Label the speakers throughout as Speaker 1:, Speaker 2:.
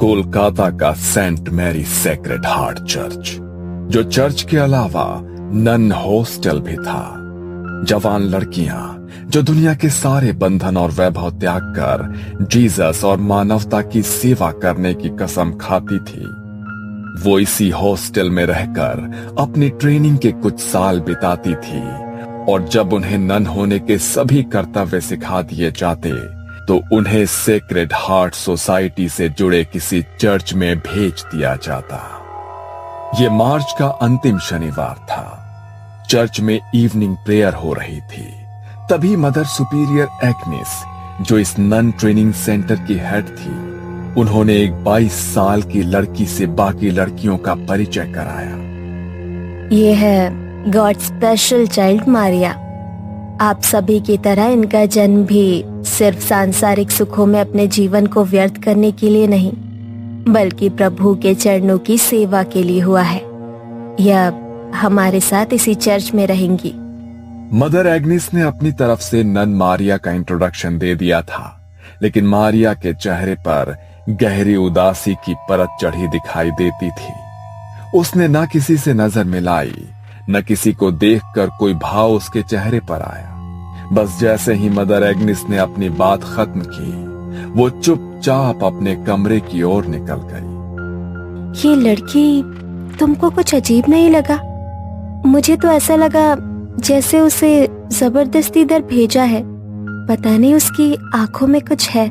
Speaker 1: कोलकाता का Saint Mary Sacred Heart church, जो church के अलावा नन हॉस्टल भी था। जवान लड़कियां जो दुनिया के सारे बंधन और वैभव त्याग कर जीसस और मानवता की सेवा करने की कसम खाती थी, वो इसी हॉस्टल में रहकर अपनी ट्रेनिंग के कुछ साल बिताती थी। और जब उन्हें नन होने के सभी कर्तव्य सिखा दिए जाते तो उन्हें सेक्रेड हार्ट सोसाइटी से जुड़े किसी चर्च में भेज दिया जाता। ये मार्च का अंतिम शनिवार था। चर्च में इवनिंग प्रेयर हो रही थी। तभी मदर सुपीरियर एग्नेस, जो इस नन ट्रेनिंग सेंटर की हेड थी, उन्होंने एक 22 साल की लड़की से बाकी लड़कियों का परिचय कराया।
Speaker 2: ये है गॉड स्पेशल चाइल्ड मारिया। आप सभी की तरह इनका जन्म भी सिर्फ सांसारिक सुखों में अपने जीवन को व्यर्थ करने के लिए नहीं, बल्कि प्रभु के चरणों की सेवा के लिए हुआ है। यह हमारे साथ इसी चर्च में रहेंगी।
Speaker 1: मदर एग्नेस ने अपनी तरफ से नन मारिया का इंट्रोडक्शन दे दिया था, लेकिन मारिया के चेहरे पर गहरी उदासी की परत चढ़ी दिखाई देती थी। उसने न किसी से नजर मिलाई, न किसी को देखकर कोई भाव उसके चेहरे पर आया। बस जैसे ही मदर एग्नेस ने अपनी बात खत्म की, वो चुपचाप अपने कमरे की ओर निकल गई।
Speaker 2: ये लड़की तुमको कुछ अजीब नहीं लगा? मुझे तो ऐसा लगा जैसे उसे जबरदस्ती इधर भेजा है। पता नहीं, उसकी आंखों में कुछ है।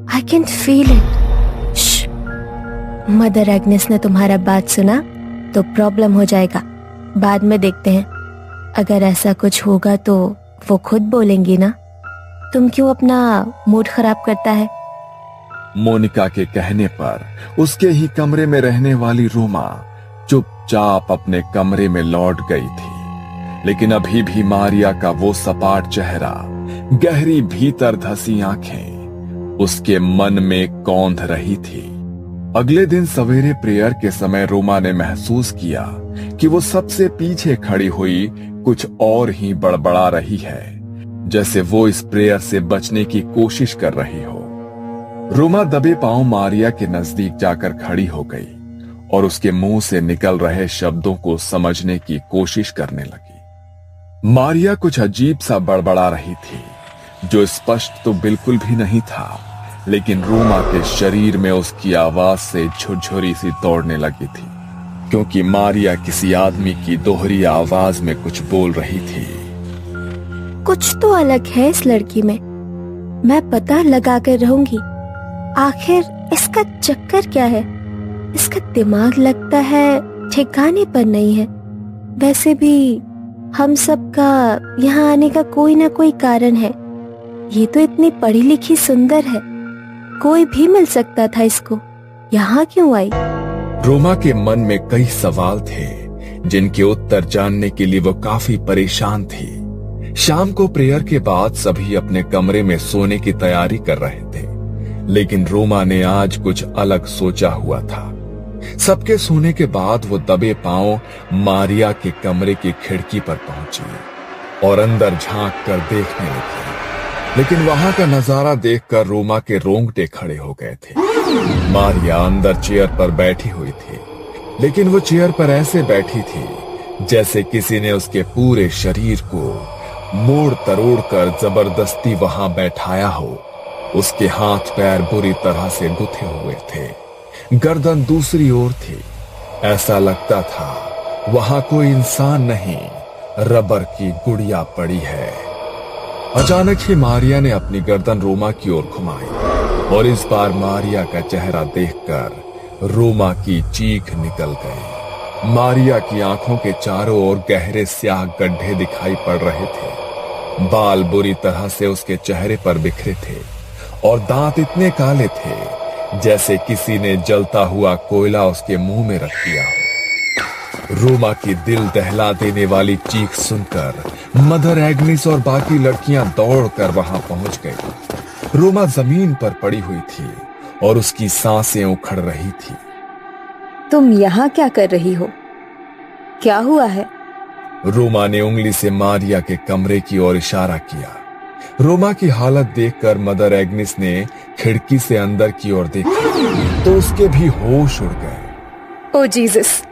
Speaker 2: I can feel it. Mother Agnes ने तुम्हारा बात सुना तो प्रॉब्लम हो जाएगा। बाद में देखते हैं। अगर ऐसा कुछ होगा तो वो खुद बोलेंगी ना। तुम क्यों अपना मूड खराब करता है?
Speaker 1: मोनिका के कहने पर उसके ही कमरे में रहने वाली रोमा चुपचाप अपने कमरे में लौट गई थी। लेकिन अभी भी मारिया का वो सपाट चेहरा, गहरी भीतर धसी आंखें उसके मन में कौंध रही थी। अगले दिन सवेरे प्रेयर के समय रोमा ने महसूस किया कि वो सबसे पीछे खड़ी हुई कुछ और ही बड़बड़ा रही है, जैसे वो इस प्रेयर से बचने की कोशिश कर रही हो। रोमा दबे पांव मारिया के नजदीक जाकर खड़ी हो गई और उसके मुंह से निकल रहे शब्दों को समझने की कोशिश करने लगी। मारिया कुछ अजीब सा बड़बड़ा रही थी, जो स्पष्ट तो बिल्कुल भी नहीं था, लेकिन रोमा के शरीर में उसकी आवाज से झुरझुरी सी दौड़ने लगी थी, क्योंकि मारिया किसी आदमी की दोहरी आवाज में कुछ बोल रही थी।
Speaker 2: कुछ तो अलग है इस लड़की में। मैं पता लगा कर रहूंगी आखिर इसका चक्कर क्या है। इसका दिमाग लगता है ठिकाने पर नहीं है। वैसे भी हम सबका यहाँ आने का कोई ना कोई कारण है। ये तो इतनी पढ़ी लिखी सुंदर है, कोई भी मिल सकता था इसको। यहाँ क्यों आई?
Speaker 1: रोमा के मन में कई सवाल थे, जिनके उत्तर जानने के लिए वो काफी परेशान थी। शाम को प्रेयर के बाद सभी अपने कमरे में सोने की तैयारी कर रहे थे, लेकिन रोमा ने आज कुछ अलग सोचा हुआ था। सबके सोने के बाद वो दबे पांव मारिया के कमरे की खिड़की पर पहुंची और अंदर झांक कर देखने लगी। लेकिन वहां का नजारा देखकर रोमा के रोंगटे खड़े हो गए थे। मारिया अंदर चेयर पर बैठी हुई थी, लेकिन वो चेयर पर ऐसे बैठी थी जैसे किसी ने उसके पूरे शरीर को मोड़ तरोड़ कर जबरदस्ती वहां बैठाया हो। उसके हाथ पैर बुरी तरह से गुथे हुए थे, गर्दन दूसरी ओर थी। ऐसा लगता था वहां कोई इंसान नहीं, रबर की गुड़िया पड़ी है। अचानक ही मारिया ने अपनी गर्दन रोमा की ओर घुमाई और इस बार मारिया का चेहरा देखकर रोमा की चीख निकल गई। मारिया की आंखों के चारों ओर गहरे स्याह गड्ढे दिखाई पड़ रहे थे। बाल बुरी तरह से उसके चेहरे पर बिखरे थे और दांत इतने काले थे जैसे किसी ने जलता हुआ कोयला उसके मुंह में रख दिया। रोमा की दिल दहला देने वाली चीख सुनकर मदर एग्नेस और बाकी लड़कियां दौड़कर वहां पहुंच गई। रोमा जमीन पर पड़ी हुई थी और उसकी सांसें उखड़ रही थी।
Speaker 2: तुम यहाँ क्या कर रही हो? क्या हुआ है?
Speaker 1: रोमा ने उंगली से मारिया के कमरे की ओर इशारा किया। रोमा की हालत देखकर मदर एग्निस ने खिड़की से अंदर की ओर देखा तो उसके भी होश उड़ गए।
Speaker 2: ओ जीसस,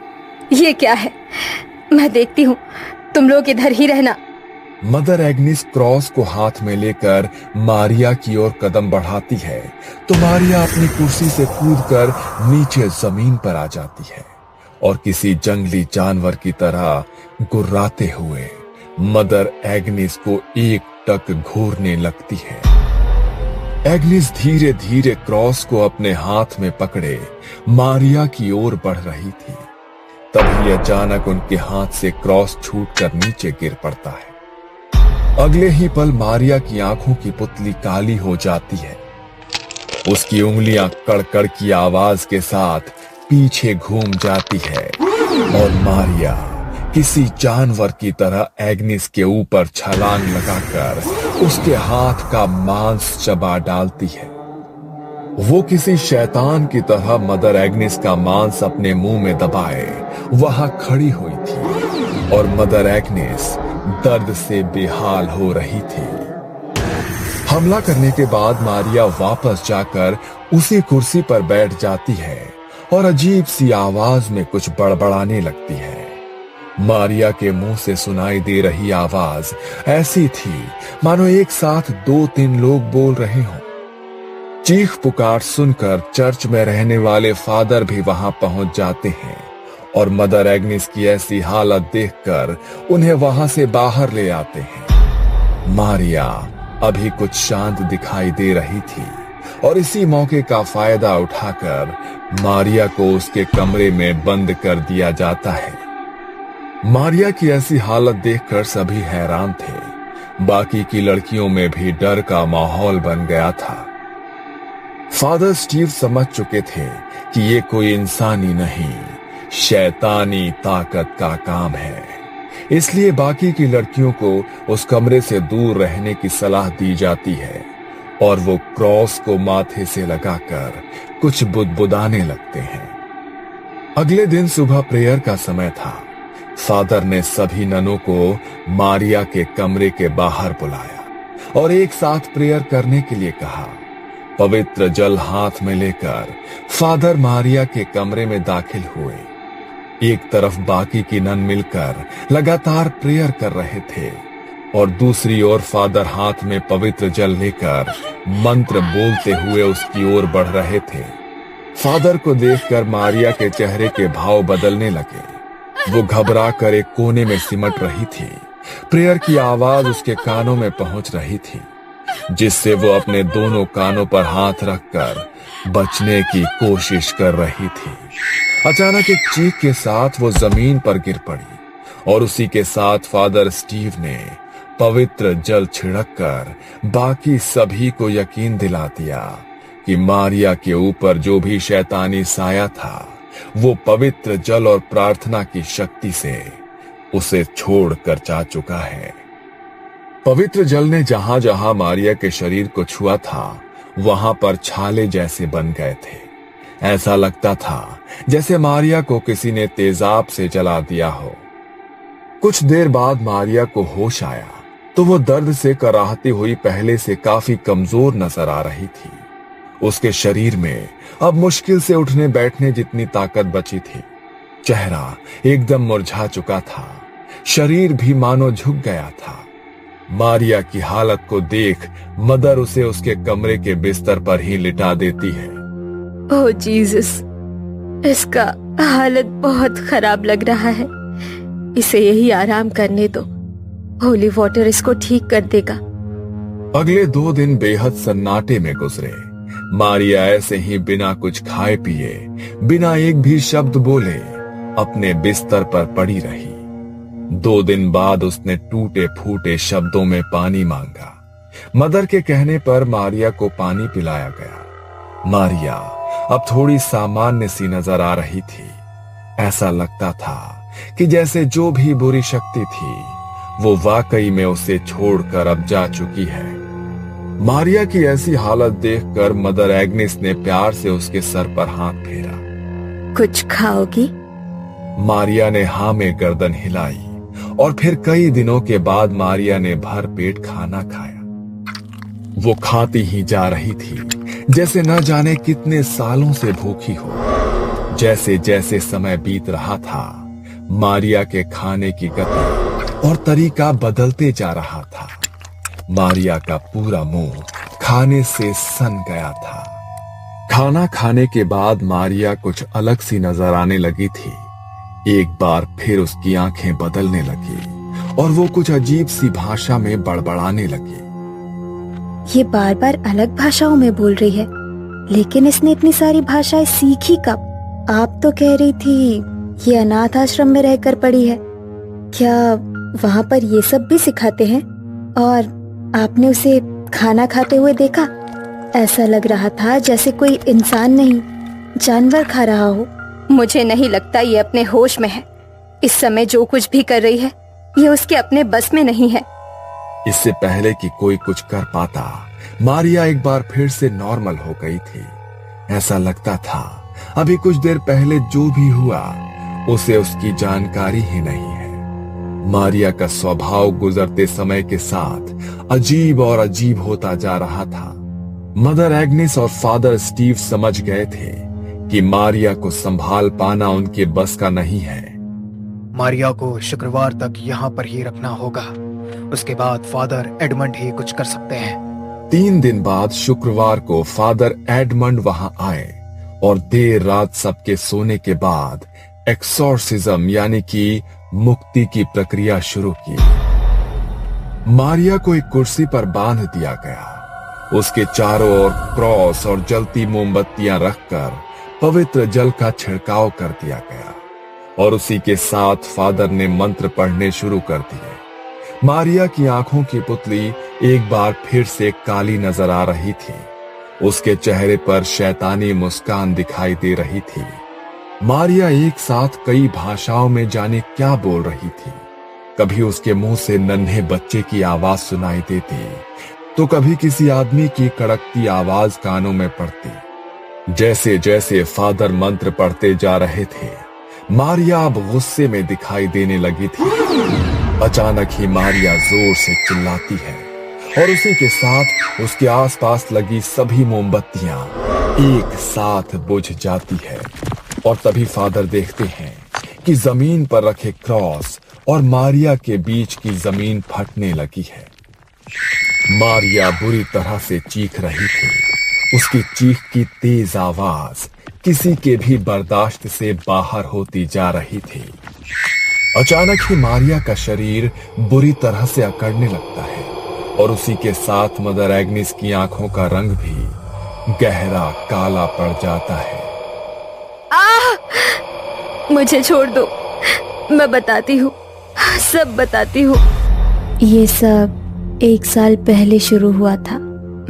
Speaker 2: ये क्या है? मैं देखती हूँ, तुम लोग इधर ही रहना।
Speaker 1: मदर एग्निस क्रॉस को हाथ में लेकर मारिया की ओर कदम बढ़ाती है तो मारिया अपनी कुर्सी से कूदकर नीचे जमीन पर आ जाती है और किसी जंगली जानवर की तरह गुर्राते हुए मदर एग्निस को एक टक घूरने लगती है। एग्निस धीरे धीरे क्रॉस को अपने हाथ में पकड़े मारिया की ओर बढ़ रही थी। तभी अचानक उनके हाथ से क्रॉस छूटकर नीचे गिर पड़ता है। अगले ही पल मारिया की आंखों की पुतली काली हो जाती है। उसकी उंगलियां कड़कड़ की आवाज के साथ पीछे घूम जाती है और मारिया किसी जानवर की तरह एग्निस के ऊपर छलांग लगाकर उसके हाथ का मांस चबा डालती है। वो किसी शैतान की तरह मदर एग्निस का मांस अपने मुंह में दबाए वहां खड़ी हुई थी और मदर एग्निस दर्द से बेहाल हो रही थी। हमला करने के बाद मारिया वापस जाकर उसी कुर्सी पर बैठ जाती है और अजीब सी आवाज में कुछ बड़बड़ाने लगती है। मारिया के मुंह से सुनाई दे रही आवाज ऐसी थी मानो एक साथ 2-3 लोग बोल रहे हों। चीख पुकार सुनकर चर्च में रहने वाले फादर भी वहां पहुंच जाते हैं और मदर एग्निस की ऐसी हालत देखकर उन्हें वहां से बाहर ले आते हैं। मारिया अभी कुछ शांत दिखाई दे रही थी और इसी मौके का फायदा उठाकर मारिया को उसके कमरे में बंद कर दिया जाता है। मारिया की ऐसी हालत देखकर सभी हैरान थे। बाकी की लड़कियों में भी डर का माहौल बन गया था। फादर स्टीव समझ चुके थे कि ये कोई इंसानी नहीं, शैतानी ताकत का काम है। इसलिए बाकी की लड़कियों को उस कमरे से दूर रहने की सलाह दी जाती है और वो क्रॉस को माथे से लगाकर कुछ बुदबुदाने लगते हैं। अगले दिन सुबह प्रेयर का समय था। फादर ने सभी ननों को मारिया के कमरे के बाहर बुलाया और एक साथ प्रेयर करने के लिए कहा। पवित्र जल हाथ में लेकर फादर मारिया के कमरे में दाखिल हुए। एक तरफ बाकी की नन मिलकर लगातार प्रेयर कर रहे थे और दूसरी ओर फादर हाथ में पवित्र जल लेकर मंत्र बोलते हुए उसकी ओर बढ़ रहे थे। फादर को देखकर मारिया के चेहरे के भाव बदलने लगे। वो घबरा कर एक कोने में सिमट रही थी। प्रेयर की आवाज उसके कानों में पहुंच रही थी, जिससे वो अपने दोनों कानों पर हाथ रखकर बचने की कोशिश कर रही थी। अचानक एक चीख के साथ वो जमीन पर गिर पड़ी और उसी के साथ फादर स्टीव ने पवित्र जल छिड़ककर बाकी सभी को यकीन दिला दिया कि मारिया के ऊपर जो भी शैतानी साया था वो पवित्र जल और प्रार्थना की शक्ति से उसे छोड़कर जा चुका है। पवित्र जल ने जहां जहां मारिया के शरीर को छुआ था वहां पर छाले जैसे बन गए थे। ऐसा लगता था जैसे मारिया को किसी ने तेजाब से जला दिया हो। कुछ देर बाद मारिया को होश आया तो वो दर्द से कराहती हुई पहले से काफी कमजोर नजर आ रही थी। उसके शरीर में अब मुश्किल से उठने बैठने जितनी ताकत बची थी। चेहरा एकदम मुरझा चुका था, शरीर भी मानो झुक गया था। मारिया की हालत को देख मदर उसे उसके कमरे के बिस्तर पर ही लिटा देती है।
Speaker 2: ओह जीसस, इसका हालत बहुत खराब लग रहा है। इसे यही आराम करने दो, होली वाटर इसको ठीक कर देगा।
Speaker 1: अगले 2 दिन बेहद सन्नाटे में गुजरे। मारिया ऐसे ही बिना कुछ खाए पिए, बिना एक भी शब्द बोले अपने बिस्तर पर पड़ी रही। 2 दिन बाद उसने टूटे फूटे शब्दों में पानी मांगा। मदर के कहने पर मारिया को पानी पिलाया गया। मारिया अब थोड़ी सामान्य सी नजर आ रही थी। ऐसा लगता था कि जैसे जो भी बुरी शक्ति थी वो वाकई में उसे छोड़कर अब जा चुकी है। मारिया की ऐसी हालत देखकर मदर एग्निस ने प्यार से उसके सर पर हाथ फेरा।
Speaker 2: कुछ खाओगी?
Speaker 1: मारिया ने हाँ में गर्दन हिलाई और फिर कई दिनों के बाद मारिया ने भर पेट खाना खाया। वो खाती ही जा रही थी जैसे न जाने कितने सालों से भूखी हो। जैसे जैसे समय बीत रहा था, मारिया के खाने की गति और तरीका बदलते जा रहा था। मारिया का पूरा मुंह खाने से सन गया था। खाना खाने के बाद मारिया कुछ अलग सी नजर आने लगी थी। एक बार फिर उसकी आंखें बदलने लगी और वो कुछ अजीब सी भाषा में बड़बड़ाने लगी।
Speaker 2: ये बार बार अलग भाषाओं में बोल रही है, लेकिन इसने इतनी सारी भाषाएं सीखी कब? आप तो कह रही थी ये अनाथ आश्रम में रहकर पढ़ी है। क्या वहाँ पर ये सब भी सिखाते हैं? और आपने उसे खाना खाते हुए देखा? ऐसा लग रहा था जैसे कोई इंसान नहीं, जानवर खा रहा हो। मुझे नहीं लगता ये अपने होश में है। इस समय जो कुछ भी कर रही है ये उसके अपने बस में नहीं है।
Speaker 1: इससे पहले कि कोई कुछ कर पाता, मारिया एक बार फिर से नॉर्मल हो गई थी। ऐसा लगता था अभी कुछ देर पहले जो भी हुआ उसे उसकी जानकारी ही नहीं है। मारिया का स्वभाव गुजरते समय के साथ अजीब और अजीब होता जा रहा था। मदर एग्नेस और फादर स्टीव समझ गए थे कि मारिया को संभाल पाना उनके बस का नहीं है।
Speaker 3: मारिया को शुक्रवार तक यहाँ पर ही रखना होगा, उसके बाद फादर एडमंड ही कुछ कर सकते हैं।
Speaker 1: 3 दिन बाद शुक्रवार को फादर एडमंड वहां आए और देर रात सबके सोने के बाद एक्सोर्सिज्म यानी कि मुक्ति की प्रक्रिया शुरू की। मारिया को एक कुर्सी पर बांध दिया गया। उसके चारों ओर क्रॉस और जलती मोमबत्तियां रखकर पवित्र जल का छिड़काव कर दिया गया और उसी के साथ फादर ने मंत्र पढ़ने शुरू कर दिए। मारिया की आंखों की पुतली एक बार फिर से काली नजर आ रही थी। उसके चेहरे पर शैतानी मुस्कान दिखाई दे रही थी। मारिया एक साथ कई भाषाओं में जाने क्या बोल रही थी। कभी उसके मुंह से नन्हे बच्चे की आवाज सुनाई देती, तो कभी किसी आदमी की कड़कती आवाज कानों में पड़ती। जैसे जैसे फादर मंत्र पढ़ते जा रहे थे, मारिया अब गुस्से में दिखाई देने लगी थी। अचानक ही मारिया जोर से चिल्लाती है और उसी के साथ उसके आसपास लगी सभी मोमबत्तियां एक साथ बुझ जाती है। और तभी फादर देखते हैं कि जमीन पर रखे क्रॉस और मारिया के बीच की जमीन फटने लगी है। मारिया बुरी तरह से चीख रही थी। उसकी चीख की तेज आवाज किसी के भी बर्दाश्त से बाहर होती जा रही थी। अचानक ही मारिया का शरीर बुरी तरह से अकड़ने लगता है और उसी के साथ मदर एग्नेस की आंखों का रंग भी गहरा काला पड़ जाता है।
Speaker 2: मुझे छोड़ दो, मैं बताती हूँ, सब बताती हूँ। ये सब 1 साल पहले शुरू हुआ था।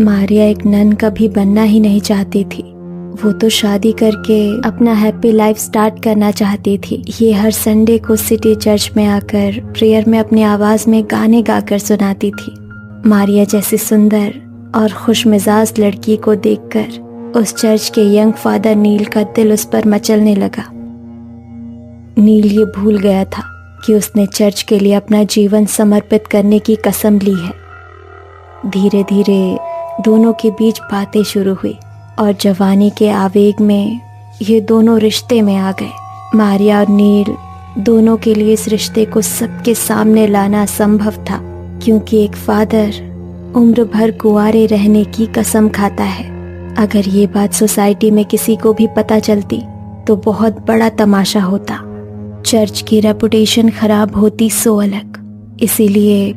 Speaker 2: मारिया एक नन कभी बनना ही नहीं चाहती थी। वो तो शादी करके अपना हैप्पी लाइफ स्टार्ट करना चाहती थी। ये हर संडे को सिटी चर्च में आकर प्रेयर में अपनी आवाज में गाने गाकर सुनाती थी। मारिया जैसी सुंदर और खुशमिजाज लड़की को देखकर उस चर्च के यंग फादर नील का दिल उस पर मचलने लगा। नील ये भूल गया था कि उसने चर्च के लिए अपना जीवन समर्पित करने की कसम ली है। धीरे धीरे दोनों के बीच बातें शुरू हुई और जवानी के आवेग में ये दोनों रिश्ते में आ गए। मारिया और नील दोनों के लिए इस रिश्ते को सबके सामने लाना असंभव था, क्योंकि एक फादर उम्र भर कुंवारे रहने की कसम खाता है। अगर ये बात सोसाइटी में किसी को भी पता चलती तो बहुत बड़ा तमाशा होता। चर्च की रेपुटेशन खराब होती सो अलग। इसीलिए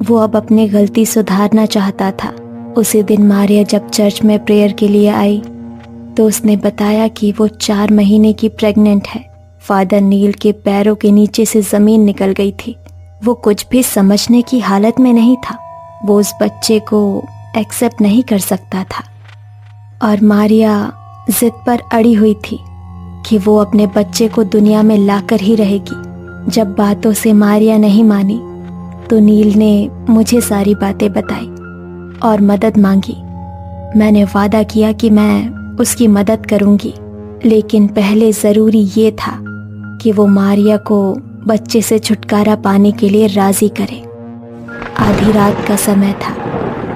Speaker 2: वो अब अपनी गलती सुधारना चाहता था। उसी दिन मारिया जब चर्च में प्रेयर के लिए आई तो उसने बताया कि वो 4 महीने की प्रेग्नेंट है। फादर नील के पैरों के नीचे से जमीन निकल गई थी। वो कुछ भी समझने की हालत में नहीं था। वो उस बच्चे को एक्सेप्ट नहीं कर सकता था और मारिया जिद पर अड़ी हुई थी कि वो अपने बच्चे को दुनिया में लाकर ही रहेगी। जब बातों से मारिया नहीं मानी तो नील ने मुझे सारी बातें बताई और मदद मांगी। मैंने वादा किया कि मैं उसकी मदद करूंगी, लेकिन पहले ज़रूरी ये था कि वो मारिया को बच्चे से छुटकारा पाने के लिए राज़ी करे। आधी रात का समय था।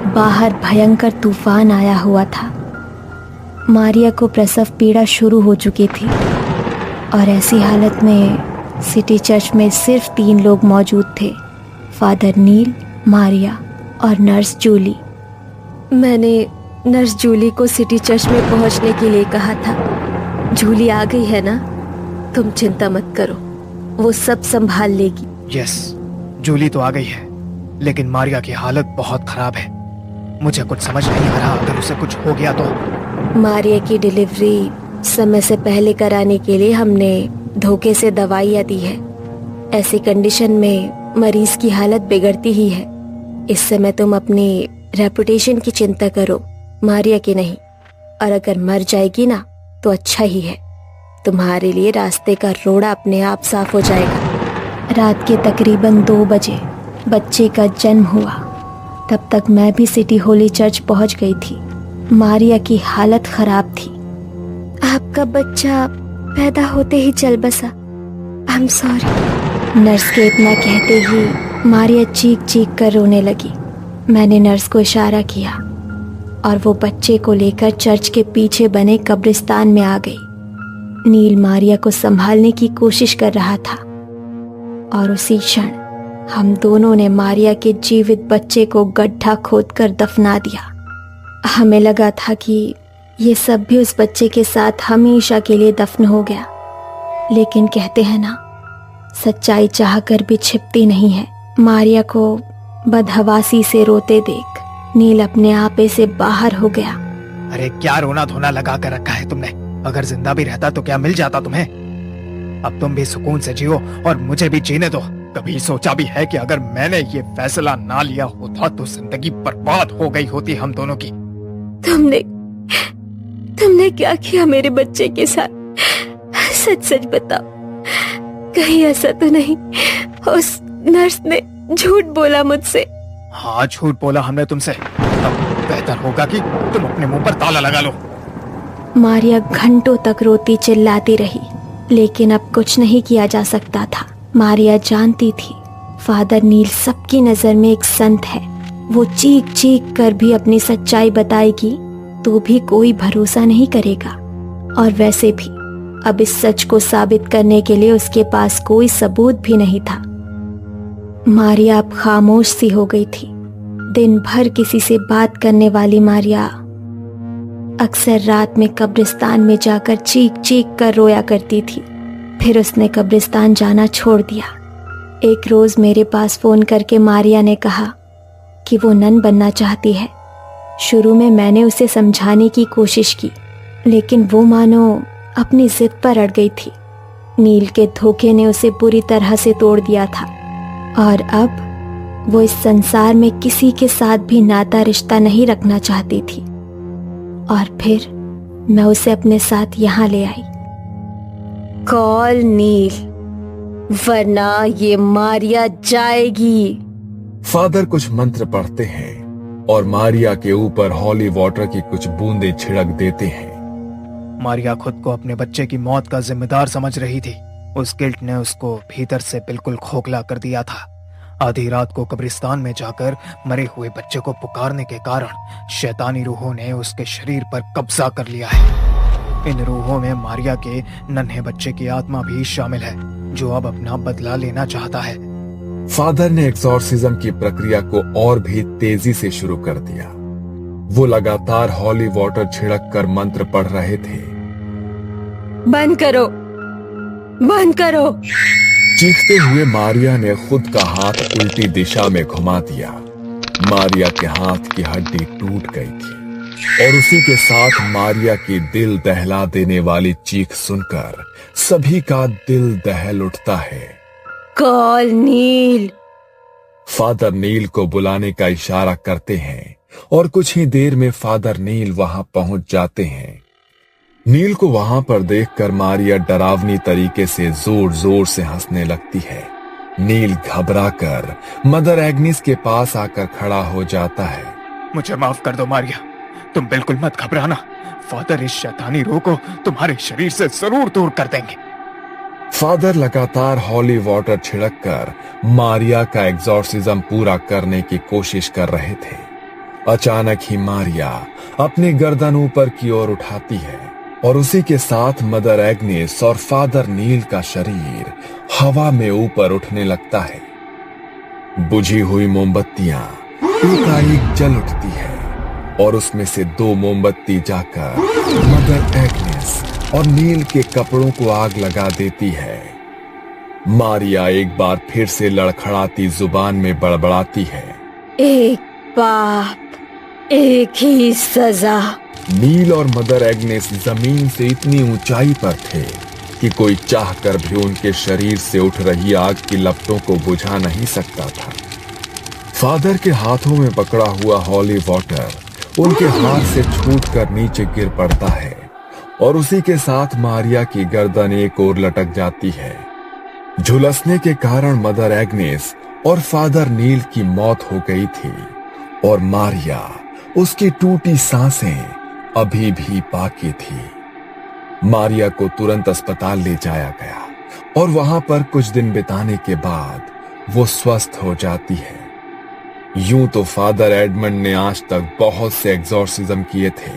Speaker 2: बाहर भयंकर तूफान आया हुआ था। मारिया को प्रसव पीड़ा शुरू हो चुकी थी और ऐसी हालत में सिटी चर्च में सिर्फ 3 लोग मौजूद थे, फादर नील, मारिया और नर्स जूली। मैंने नर्स जूली को सिटी चर्च में पहुंचने के लिए कहा था। जूली आ गई है ना, तुम चिंता मत करो, वो सब संभाल लेगी।
Speaker 3: यस, जूली तो आ गई है, लेकिन मारिया की हालत बहुत खराब है। मुझे कुछ समझ नहीं आ रहा, अगर उसे कुछ हो गया तो।
Speaker 2: मारिया की डिलीवरी समय से पहले कराने के लिए हमने धोखे से दवाइयाँ दी है। ऐसी कंडीशन में मरीज की हालत बिगड़ती ही है। इस समय तुम अपनी रेपुटेशन की चिंता करो, मारिया की नहीं। और अगर मर जाएगी ना तो अच्छा ही है, तुम्हारे लिए रास्ते का रोड़ा अपने आप साफ हो जाएगा। रात के तकरीबन 2 बजे बच्चे का जन्म हुआ। तब तक मैं भी सिटी होली चर्च पहुंच गई थी। मारिया की हालत खराब थी। आपका बच्चा पैदा होते ही चल बसा। I am sorry. नर्स के इतना कहते ही मारिया चीख चीख कर रोने लगी। मैंने नर्स को इशारा किया और वो बच्चे को लेकर चर्च के पीछे बने कब्रिस्तान में आ गई। नील मारिया को संभालने की कोशिश कर रहा था और उसी क्षण हम दोनों ने मारिया के जीवित बच्चे को गड्ढा खोदकर दफना दिया। हमें लगा था कि ये सब भी उस बच्चे के साथ हमेशा के लिए दफन हो गया, लेकिन कहते हैं ना, सच्चाई चाहकर भी छिपती नहीं है। मारिया को बदहवासी से रोते देख नील अपने आपे से बाहर हो गया।
Speaker 3: अरे क्या रोना धोना लगा कर रखा है तुमने? अगर जिंदा भी रहता तो क्या मिल जाता तुम्हें? अब तुम भी सुकून से जियो और मुझे भी जीने दो। कभी सोचा भी है कि अगर मैंने ये फैसला ना लिया होता तो जिंदगी बर्बाद हो गई होती हम दोनों की।
Speaker 2: तुमने क्या किया मेरे बच्चे के साथ? सच सच बताओ, कहीं ऐसा तो नहीं उस नर्स ने झूठ बोला मुझसे?
Speaker 3: हाँ, झूठ बोला हमने तुमसे। अब बेहतर होगा कि तुम अपने मुंह पर ताला लगा लो।
Speaker 2: मारिया घंटों तक रोती चिल्लाती रही, लेकिन अब कुछ नहीं किया जा सकता था। मारिया जानती थी फादर नील सबकी नजर में एक संत है। वो चीख चीख कर भी अपनी सच्चाई बताएगी तो भी कोई भरोसा नहीं करेगा। और वैसे भी अब इस सच को साबित करने के लिए उसके पास कोई सबूत भी नहीं था। मारिया अब खामोश सी हो गई थी। दिन भर किसी से बात करने वाली मारिया अक्सर रात में कब्रिस्तान में जाकर चीख चीख कर रोया करती थी। फिर उसने कब्रिस्तान जाना छोड़ दिया। एक रोज मेरे पास फोन करके मारिया ने कहा कि वो नन बनना चाहती है। शुरू में मैंने उसे समझाने की कोशिश की, लेकिन वो मानो अपनी जिद पर अड़ गई थी। नील के धोखे ने उसे बुरी तरह से तोड़ दिया था और अब वो इस संसार में किसी के साथ भी नाता रिश्ता नहीं रखना चाहती थी। और फिर मैं उसे अपने साथ यहाँ ले आई। कॉल नील, वरना ये मारिया जाएगी।
Speaker 1: फादर कुछ मंत्र पढ़ते हैं और मारिया के ऊपर हॉली वाटर की कुछ बूंदें छिड़क देते हैं।
Speaker 3: मारिया खुद को अपने बच्चे की मौत का जिम्मेदार समझ रही थी। उस गिल्ट ने उसको भीतर से बिल्कुल खोखला कर दिया था। आधी रात को कब्रिस्तान में जाकर मरे हुए बच्चे को पुकारने के कारण शैतानी रूहों ने उसके शरीर पर कब्जा कर लिया है। इन रूहों में मारिया के नन्हे बच्चे की आत्मा भी शामिल है, जो अब अपना बदला लेना चाहता है।
Speaker 1: फादर ने एक्सॉर्सिज्म की प्रक्रिया को और भी तेजी से शुरू कर दिया। वो लगातार हॉली वाटर छिड़क कर मंत्र पढ़ रहे थे।
Speaker 2: बंद करो, बंद करो।
Speaker 1: चीखते हुए मारिया ने खुद का हाथ उल्टी दिशा में घुमा दिया। मारिया के हाथ की हड्डी टूट गई थी और उसी के साथ मारिया की दिल दहला देने वाली चीख सुनकर सभी का दिल दहल उठता है।
Speaker 2: कॉल नील।
Speaker 1: फादर नील को बुलाने का इशारा करते हैं और कुछ ही देर में फादर नील वहां पहुंच जाते हैं। नील को वहां पर देखकर मारिया डरावनी तरीके से जोर जोर से हंसने लगती है। नील घबराकर मदर एग्निस के पास आकर खड़ा हो जाता है।
Speaker 3: मुझे माफ कर दो मारिया, तुम बिल्कुल मत घबराना। फादर इस शैतानी रूह को तुम्हारे शरीर से जरूर दूर कर देंगे।
Speaker 1: फादर लगातार हॉली वाटर छिड़क कर मारिया का एक्सॉर्सिज्म पूरा करने की कोशिश कर रहे थे। अचानक ही मारिया अपनी गर्दन ऊपर की ओर उठाती है और उसी के साथ मदर एग्नेस और फादर नील का शरीर हवा में ऊपर उठने लगता है। बुझी हुई मोमबत्तियां एकाएक जल उठती है और उसमें से 2 मोमबत्ती जाकर मदर एग्नेस और नील के कपड़ों को आग लगा देती है। मारिया एक बार फिर से लड़खड़ाती जुबान में बड़बड़ाती है,
Speaker 4: एक पाप एक ही सजा।
Speaker 1: नील और मदर एग्नेस जमीन से इतनी ऊंचाई पर थे कि कोई चाहकर भी उनके शरीर से उठ रही आग की लपटों को बुझा नहीं सकता था। फादर के हाथों में पकड़ा हुआ हॉली वाटर उनके हाथ से छूटकर नीचे गिर पड़ता है और उसी के साथ मारिया की गर्दन एक ओर लटक जाती है। झुलसने के कारण मदर एग्नेस और फादर नील की मौत हो गई थी और मारिया, उसकी टूटी सांसें अभी भी बाकी थी। मारिया को तुरंत अस्पताल ले जाया गया और वहां पर कुछ दिन बिताने के बाद वो स्वस्थ हो जाती है। यूं तो फादर एडमंड ने आज तक बहुत से एग्जॉर्सिज्म किए थे,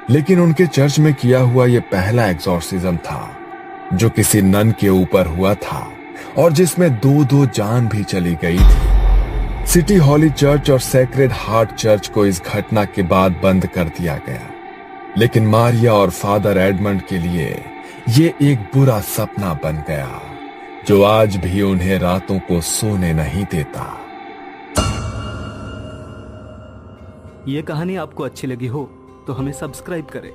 Speaker 1: लेकिन उनके चर्च में किया हुआ यह पहला एग्जॉर्सिज्म था जो किसी नन के ऊपर हुआ था और जिसमें 2 जान भी चली गई थी। सिटी हॉली चर्च और सेक्रेड हार्ट चर्च को इस घटना के बाद बंद कर दिया गया, लेकिन मारिया और फादर एडमंड के लिए ये एक बुरा सपना बन गया जो आज भी उन्हें रातों को सोने नहीं देता।
Speaker 5: ये कहानी आपको अच्छी लगी हो तो हमें सब्सक्राइब करें